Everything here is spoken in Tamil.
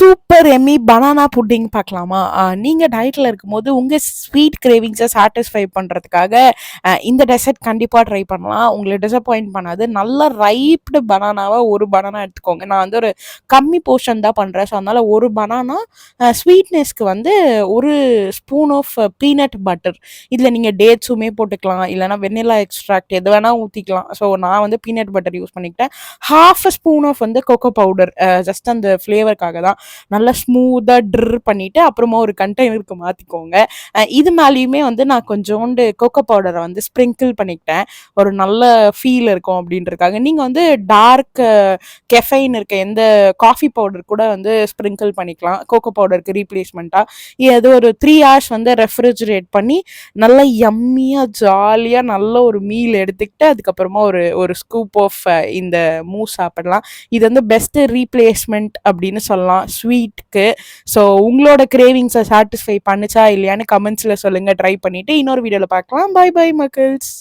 சூப்பர் எம்மி பனானா புட்டிங் பார்க்கலாமா? நீங்க டயட்ல இருக்கும்போது உங்க ஸ்வீட் கிரேவிங்ஸை சாட்டிஸ்ஃபை பண்றதுக்காக இந்த டெசர்ட் கண்டிப்பா ட்ரை பண்ணலாம். உங்கள டிசப்பாயிண்ட் பண்ணாது. நல்லா ரைப்டு பனானாவா ஒரு பனானா எடுத்துக்கோங்க. நான் வந்து ஒரு கம்மி போர்ஷன் தான் பண்றேன். ஸோ அதனால ஒரு பனானா ஸ்வீட்னஸ்க்கு வந்து ஒரு ஸ்பூன் ஆஃப் பீனட் பட்டர். இதுல நீங்க டேட்ஸுமே போட்டுக்கலாம். இல்லைன்னா வெண்ணிலா எக்ஸ்ட்ராக்ட் எது வேணா ஊத்திக்கலாம். ஸோ நான் வந்து பீனட் பட்டர் யூஸ் பண்ணிக்கிட்டேன். ஹாஃப் அ ஸ்பூன் ஆஃப் வந்து கொக்கோ பவுடர் ஜஸ்ட் அந்த ஃப்ளேவருக்காக தான். நல்லா ஸ்மூத்தாக பண்ணிவிட்டு அப்புறமா ஒரு கண்டெய்னருக்கு மாற்றிக்கோங்க. இது மேலேயுமே வந்து நான் கொஞ்சோண்டு கோகோ பவுடரை வந்து ஸ்ப்ரிங்கிள் பண்ணிக்கிட்டேன். ஒரு நல்ல ஃபீல் இருக்கும் அப்படின்றதுக்காக. நீங்கள் வந்து டார்க் கெஃபைன் இருக்க எந்த காஃபி பவுடர் கூட வந்து ஸ்ப்ரிங்கிள் பண்ணிக்கலாம் கோகோ பவுடருக்கு ரீப்ளேஸ்மெண்ட்டாக. இது ஒரு 3 hours வந்து ரெஃப்ரிஜரேட் பண்ணி நல்லா யம்மியாக ஜாலியாக நல்ல ஒரு மீல் எடுத்துக்கிட்டு அதுக்கப்புறமா ஒரு ஒரு ஸ்கூப் ஆஃப் இந்த மூஸ் சாப்பிடலாம். இது வந்து பெஸ்ட் ரீப்ளேஸ்மெண்ட் அப்படின்னு சொல்லலாம் ஸ்வீட்க்கு. ஸோ உங்களோட கிரேவிங்ஸை சாட்டிஸ்ஃபை பண்ணுச்சா இல்லையான்னு கமெண்ட்ஸில் சொல்லுங்கள். ட்ரை பண்ணிவிட்டு இன்னொரு வீடியோவில் பார்க்கலாம். Bye bye மக்கள்ஸ்.